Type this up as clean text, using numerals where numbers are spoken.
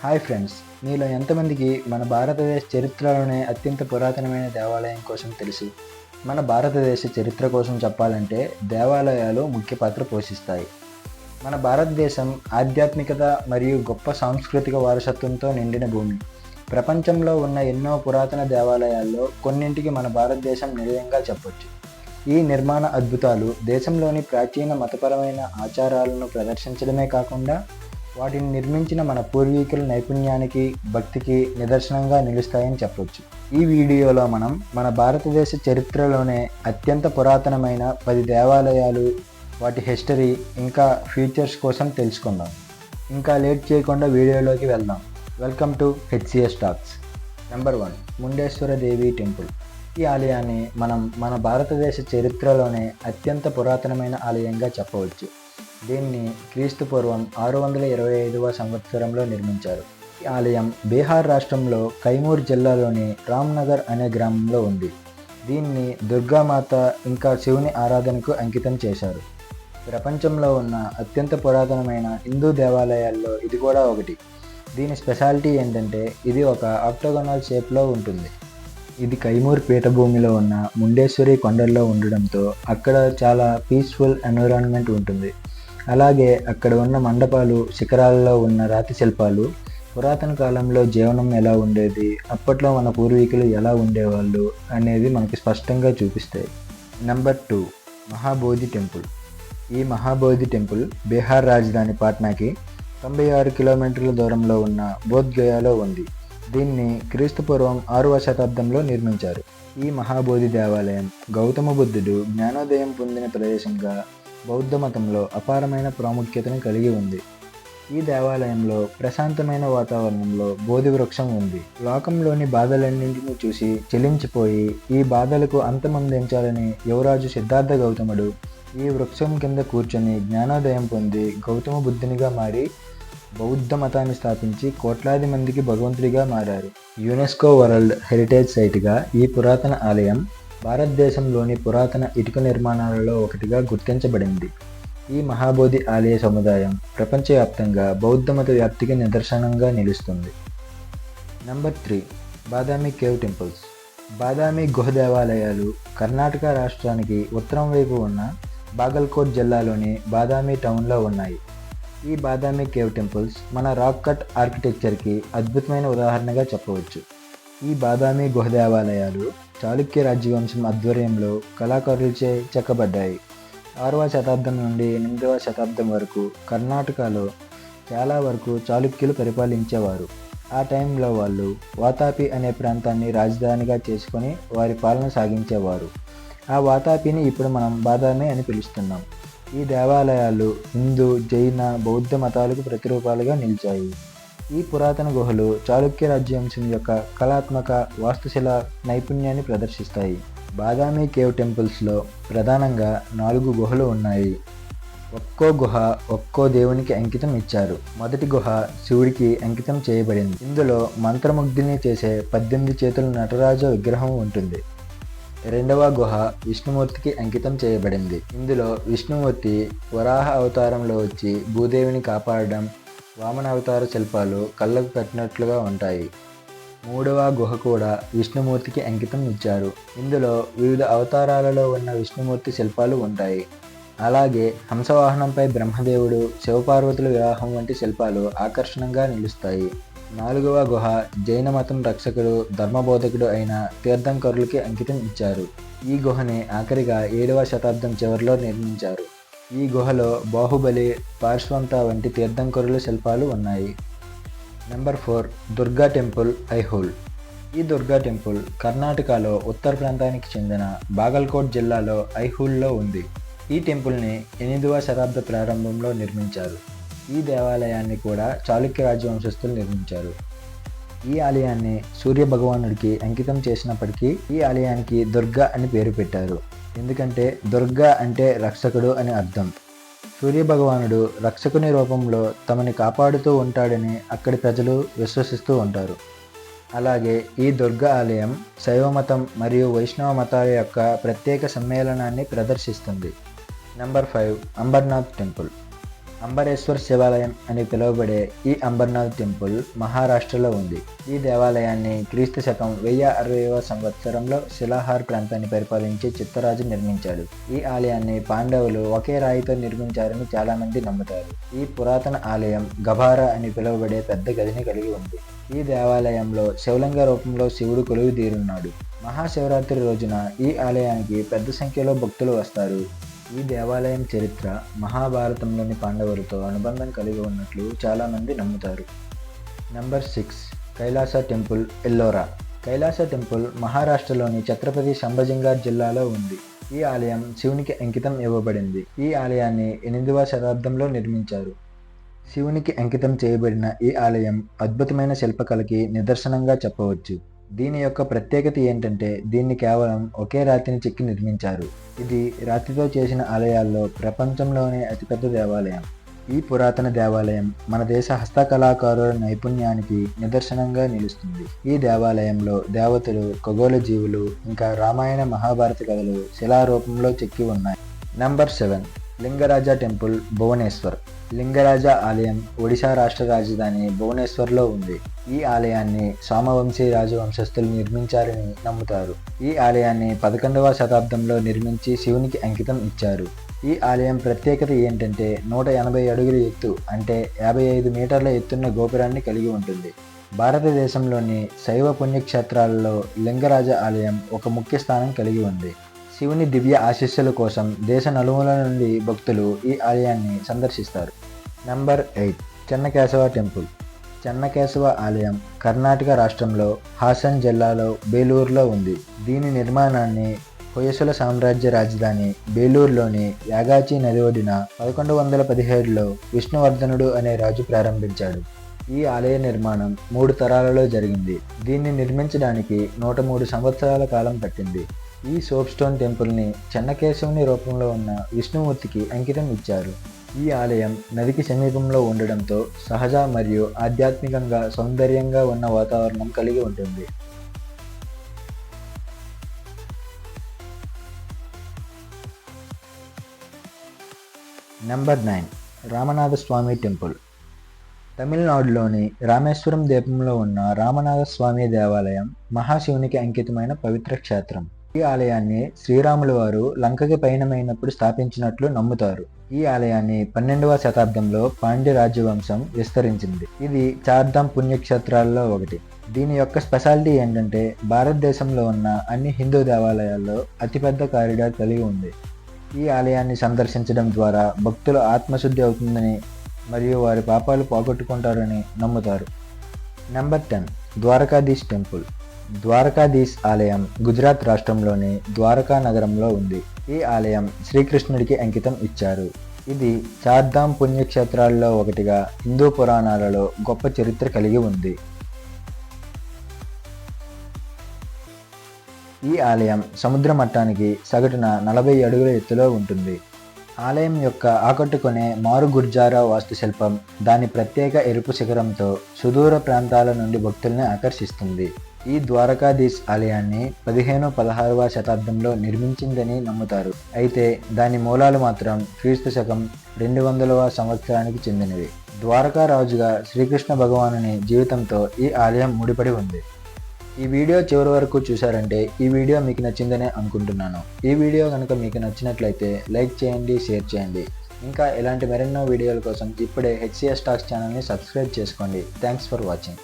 Hi friends, మీలో ఎంతమందికి మన భారతదేశ చరిత్రలోనే అత్యంత పురాతనమైన దేవాలయం కోసం తెలుసు? మన భారతదేశ చరిత్ర కోసం చెప్పాలంటే దేవాలయాలు ముఖ్య పాత్ర పోషిస్తాయి. మన భారతదేశం ఆధ్యాత్మికత మరియు గొప్ప సాంస్కృతిక వారసత్వంతో నిండిన భూమి. ప్రపంచంలో ఉన్న ఎన్నో పురాతన దేవాలయాల్లో కొన్నింటికి మన భారతదేశం నిలయంగా చెప్పొచ్చు. ఈ నిర్మాణ అద్భుతాలు దేశంలోని ప్రాచీన మతపరమైన ఆచారాలను ప్రదర్శించడమే కాకుండా వాటిని నిర్మించిన మన పూర్వీకుల నైపుణ్యానికి, భక్తికి నిదర్శనంగా నిలుస్తాయని చెప్పొచ్చు. ఈ వీడియోలో మనం మన భారతదేశ చరిత్రలోనే అత్యంత పురాతనమైన 10 దేవాలయాలు, వాటి హిస్టరీ ఇంకా ఫీచర్స్ కోసం తెలుసుకుందాం. ఇంకా లేట్ చేయకుండా వీడియోలోకి వెళ్దాం. Welcome to HCS talks. Number 1, Mundeshwara Devi temple. ఈ ఆలయాన్ని మనం మన భారతదేశ చరిత్రలోనే అత్యంత పురాతనమైన ఆలయంగా చెప్పవచ్చు. దీన్ని క్రీస్తు పూర్వం 625వ సంవత్సరంలో నిర్మించారు. ఈ ఆలయం బీహార్ రాష్ట్రంలో కైమూర్ జిల్లాలోని రామ్నగర్ అనే గ్రామంలో ఉంది. దీన్ని దుర్గామాత ఇంకా శివుని ఆరాధనకు అంకితం చేశారు. ప్రపంచంలో ఉన్న అత్యంత పురాతనమైన హిందూ దేవాలయాల్లో ఇది కూడా ఒకటి. దీని స్పెషాలిటీ ఏంటంటే ఇది ఒక ఆక్టోగోనల్ షేప్లో ఉంటుంది. ఇది కైమూర్ పీఠభూమిలో ఉన్న ముండేశ్వరి కొండల్లో ఉండడంతో అక్కడ చాలా పీస్ఫుల్ ఎన్విరాన్మెంట్ ఉంటుంది. అలాగే అక్కడ ఉన్న మండపాలు, శిఖరాలలో ఉన్న రాతి శిల్పాలు పురాతన కాలంలో జీవనం ఎలా ఉండేది, అప్పట్లో మన పూర్వీకులు ఎలా ఉండేవాళ్ళు అనేది మనకి స్పష్టంగా చూపిస్తాయి. Number 2, Mahabodhi temple. ఈ మహాబోధి టెంపుల్ బీహార్ రాజధాని పాట్నాకి 96 కిలోమీటర్ల దూరంలో ఉన్న బోధ్గయాలో ఉంది. దీన్ని క్రీస్తు పూర్వం 6వ శతాబ్దంలో నిర్మించారు. ఈ మహాబోధి దేవాలయం గౌతమ బుద్ధుడు జ్ఞానోదయం పొందిన ప్రదేశంగా బౌద్ధ మతంలో అపారమైన ప్రాముఖ్యతను కలిగి ఉంది. ఈ దేవాలయంలో ప్రశాంతమైన వాతావరణంలో బోధి వృక్షం ఉంది. లోకంలోని బాధలన్నింటినీ చూసి చెలించిపోయి ఈ బాధలకు అంతమొందించాలని యువరాజు సిద్ధార్థ గౌతముడు ఈ వృక్షం కింద కూర్చొని జ్ఞానోదయం పొంది గౌతమ బుద్ధునిగా మారి బౌద్ధ మతాన్ని స్థాపించి కోట్లాది మందికి భగవంతుడిగా మారారు. యునెస్కో వరల్డ్ హెరిటేజ్ సైట్గా ఈ పురాతన ఆలయం భారతదేశంలోని పురాతన ఇటుక నిర్మాణాలలో ఒకటిగా గుర్తించబడింది. ఈ మహాబోధి ఆలయ సముదాయం ప్రపంచవ్యాప్తంగా బౌద్ధ మత వ్యాప్తికి నిదర్శనంగా నిలుస్తుంది. Number 3, Badami cave temples. Badami గుహ దేవాలయాలు కర్ణాటక రాష్ట్రానికి ఉత్తరం వైపు ఉన్న బాగల్కోట్ జిల్లాలోని బాదామి టౌన్లో ఉన్నాయి. ఈ బాదామి కేవ్ టెంపుల్స్ మన రాక్ కట్ ఆర్కిటెక్చర్కి అద్భుతమైన ఉదాహరణగా చెప్పవచ్చు. ఈ బాదామి గుహ దేవాలయాలు చాళుక్య రాజ్యవంశం ఆధ్వర్యంలో కళాకారులచే చెక్కబడ్డాయి. 6వ శతాబ్దం నుండి 8వ శతాబ్దం వరకు కర్ణాటకలో చాలా వరకు చాళుక్యులు పరిపాలించేవారు. ఆ టైంలో వాళ్ళు వాతాపి అనే ప్రాంతాన్ని రాజధానిగా చేసుకొని వారి పాలన సాగించేవారు. ఆ వాతాపిని ఇప్పుడు మనం బాదామి అని పిలుస్తున్నాం. ఈ దేవాలయాలు హిందూ, జైన, బౌద్ధ మతాలకు ప్రతిరూపాలుగా నిలిచాయి. ఈ పురాతన గుహలు చాళుక్య రాజ్యవంశం యొక్క కళాత్మక వాస్తుశిల నైపుణ్యాన్ని ప్రదర్శిస్తాయి. బాదామి కేవ్ టెంపుల్స్లో ప్రధానంగా 4 గుహలు ఉన్నాయి. ఒక్కో గుహ ఒక్కో దేవునికి అంకితం ఇచ్చారు. మొదటి గుహ శివుడికి అంకితం చేయబడింది. ఇందులో మంత్రముగ్ధిని చేసే 18 చేతుల నటరాజ విగ్రహం ఉంటుంది. రెండవ గుహ విష్ణుమూర్తికి అంకితం చేయబడింది. ఇందులో విష్ణుమూర్తి వరాహ అవతారంలో వచ్చి భూదేవిని కాపాడడం, వామన అవతార శిల్పాలు కళ్ళకు కట్టినట్లుగా ఉంటాయి. మూడవ గుహ కూడా విష్ణుమూర్తికి అంకితం ఇచ్చారు. ఇందులో వివిధ అవతారాలలో ఉన్న విష్ణుమూర్తి శిల్పాలు ఉంటాయి. అలాగే హంసవాహనంపై బ్రహ్మదేవుడు, శివపార్వతుల వివాహం వంటి శిల్పాలు ఆకర్షణంగా నిలుస్తాయి. 4వ గుహ జైన మతం రక్షకుడు, ధర్మబోధకుడు అయిన తీర్థంకరులకి అంకితం ఇచ్చారు. ఈ గుహని ఆఖరిగా 7వ శతాబ్దం చివరిలో నిర్మించారు. ఈ గుహలో బాహుబలి, పార్శ్వంత వంటి తీర్థంకరుల శిల్పాలు ఉన్నాయి. Number 4, Durga temple, Aihole. ఈ దుర్గా టెంపుల్ కర్ణాటకలో ఉత్తర ప్రాంతానికి చెందిన బాగల్కోట్ జిల్లాలో ఐహోల్లో ఉంది. ఈ టెంపుల్ని 8వ శతాబ్ద ప్రారంభంలో నిర్మించారు. ఈ దేవాలయాన్ని కూడా చాళుక్య రాజవంశస్థులు నిర్మించారు. ఈ ఆలయాన్ని సూర్య భగవానుడికి అంకితం చేసినప్పటికీ ఈ ఆలయానికి దుర్గా అని పేరు పెట్టారు. ఎందుకంటే దుర్గా అంటే రక్షకుడు అని అర్థం. సూర్య భగవానుడు రక్షకుని రూపంలో తమని కాపాడుతూ ఉంటాడని అక్కడి ప్రజలు విశ్వసిస్తూ ఉంటారు. అలాగే ఈ దుర్గా ఆలయం శైవ మతం మరియు వైష్ణవ మతాల యొక్క ప్రత్యేక సమ్మేళనాన్ని ప్రదర్శిస్తుంది. Number 5, Ambernath temple. అంబరేశ్వర్ శివాలయం అని పిలువబడే ఈ అంబర్నాథ్ టెంపుల్ మహారాష్ట్రలో ఉంది. ఈ దేవాలయాన్ని క్రీస్తు శకం 1060వ సంవత్సరంలో శిలాహార్ ప్రాంతాన్ని పరిపాలించే చిత్తరాజు నిర్మించాడు. ఈ ఆలయాన్ని పాండవులు ఒకే రాయితో నిర్మించారని చాలామంది నమ్ముతారు. ఈ పురాతన ఆలయం గభారా అని పిలువబడే పెద్ద గదిని కలిగి ఉంది. ఈ దేవాలయంలో శివలింగ రూపంలో శివుడు కొలువుదీరున్నాడు. మహాశివరాత్రి రోజున ఈ ఆలయానికి పెద్ద సంఖ్యలో భక్తులు వస్తారు. ఈ దేవాలయం చరిత్ర మహాభారతంలోని పాండవులతో అనుబంధం కలిగి ఉన్నట్లు చాలామంది నమ్ముతారు. Number 6 Kailasa temple Ellora. Kailasa temple మహారాష్ట్రలోని ఛత్రపతి సంభాజినగర్ జిల్లాలో ఉంది. ఈ ఆలయం శివునికి అంకితం ఇవ్వబడింది. ఈ ఆలయాన్ని 8వ శతాబ్దంలో నిర్మించారు. శివునికి అంకితం చేయబడిన ఈ ఆలయం అద్భుతమైన శిల్పకళకి నిదర్శనంగా చెప్పవచ్చు. దీని యొక్క ప్రత్యేకత ఏంటంటే దీన్ని కేవలం ఒకే రాతిని చెక్కి నిర్మించారు. ఇది రాతితో చేసిన ఆలయాల్లో ప్రపంచంలోనే అతిపెద్ద దేవాలయం. ఈ పురాతన దేవాలయం మన దేశ హస్తకళాకారుల నైపుణ్యానికి నిదర్శనంగా నిలుస్తుంది. ఈ దేవాలయంలో దేవతలు, ఖగోళ జీవులు, ఇంకా రామాయణ మహాభారత కథలు శిలారూపంలో చెక్కి ఉన్నాయి. Number 7 Lingaraja temple Bhubaneswar. లింగరాజ ఆలయం ఒడిశా రాష్ట్ర రాజధాని భువనేశ్వర్లో ఉంది. ఈ ఆలయాన్ని సోమవంశీ రాజవంశస్థులు నిర్మించారని నమ్ముతారు. ఈ ఆలయాన్ని 11వ శతాబ్దంలో నిర్మించి శివునికి అంకితం ఇచ్చారు. ఈ ఆలయం ప్రత్యేకత ఏంటంటే 180 అడుగుల ఎత్తు అంటే 55 మీటర్ల ఎత్తున్న గోపురాన్ని కలిగి ఉంటుంది. భారతదేశంలోని శైవ పుణ్యక్షేత్రాలలో లింగరాజ ఆలయం ఒక ముఖ్య స్థానం కలిగి ఉంది. శివుని దివ్య ఆశీస్సుల కోసం దేశ నలుమూల నుండి భక్తులు ఈ ఆలయాన్ని సందర్శిస్తారు. Number 8 Chennakesava temple. చెన్నకేశవ ఆలయం కర్ణాటక రాష్ట్రంలో హాసన్ జిల్లాలో బేలూరులో ఉంది. దీని నిర్మాణాన్ని హొయసల సామ్రాజ్య రాజధాని బేలూరులోని యాగాచి నది ఒడిన 1117లో విష్ణువర్ధనుడు అనే రాజు ప్రారంభించాడు. ఈ ఆలయ నిర్మాణం 3 తరాలలో జరిగింది. దీన్ని నిర్మించడానికి 103 సంవత్సరాల కాలం పట్టింది. ఈ సోప్ స్టోన్ టెంపుల్ని చెన్నకేశవుని రూపంలో ఉన్న విష్ణుమూర్తికి అంకితం ఇచ్చారు. ఈ ఆలయం నదికి సమీపంలో ఉండడంతో సహజ మరియు ఆధ్యాత్మికంగా సౌందర్యంగా ఉన్న వాతావరణం కలిగి ఉంటుంది. Number 9 Ramanathaswamy temple. తమిళనాడులోని రామేశ్వరం ద్వీపంలో ఉన్న రామనాథస్వామి దేవాలయం మహాశివునికి అంకితమైన పవిత్ర క్షేత్రం. ఈ ఆలయాన్ని శ్రీరాములు వారు లంకకి పయనమైనప్పుడు స్థాపించినట్లు నమ్ముతారు. ఈ ఆలయాన్ని 12వ శతాబ్దంలో పాండ్య రాజ్యవంశం విస్తరించింది. ఇది చార్ధామ్ పుణ్యక్షేత్రాల్లో ఒకటి. దీని యొక్క స్పెషాలిటీ ఏంటంటే భారతదేశంలో ఉన్న అన్ని హిందూ దేవాలయాల్లో అతిపెద్ద కారిడార్ కలిగి ఉంది. ఈ ఆలయాన్ని సందర్శించడం ద్వారా భక్తుల ఆత్మశుద్ధి అవుతుందని మరియు వారి పాపాలు పోగొట్టుకుంటారని నమ్ముతారు. Number 10 Dwarkadhish temple. ద్వారకాధీష్ ఆలయం గుజరాత్ రాష్ట్రంలోని ద్వారకా నగరంలో ఉంది. ఈ ఆలయం శ్రీకృష్ణుడికి అంకితం ఇచ్చారు. ఇది చార్ధామ్ పుణ్యక్షేత్రాల్లో ఒకటిగా హిందూ పురాణాలలో గొప్ప చరిత్ర కలిగి ఉంది. ఈ ఆలయం సముద్ర మట్టానికి సగటున 40 అడుగుల ఎత్తులో ఉంటుంది. ఆలయం యొక్క ఆకట్టుకునే మారు గుర్జారా వాస్తుశిల్పం దాని ప్రత్యేక ఎరుపు శిఖరంతో సుదూర ప్రాంతాల నుండి భక్తుల్ని ఆకర్షిస్తుంది. ఈ ద్వారకాధీశ్ ఆలయాన్ని 15-16వ శతాబ్దంలో నిర్మించిందని నమ్ముతారు. అయితే దాని మూలాలు మాత్రం క్రీస్తు శకం 200వ సంవత్సరానికి చెందినవి. ద్వారకా రాజుగా శ్రీకృష్ణ భగవానుని జీవితంతో ఈ ఆలయం ముడిపడి ఉంది. ఈ వీడియో చివరి వరకు చూశారంటే ఈ వీడియో మీకు నచ్చిందనే అనుకుంటున్నాను. ఈ వీడియో కనుక మీకు నచ్చినట్లయితే లైక్ చేయండి, షేర్ చేయండి. ఇంకా ఇలాంటి మరెన్నో వీడియోల కోసం ఇప్పుడే HCS టాక్స్ ఛానల్ని సబ్స్క్రైబ్ చేసుకోండి. Thanks for watching.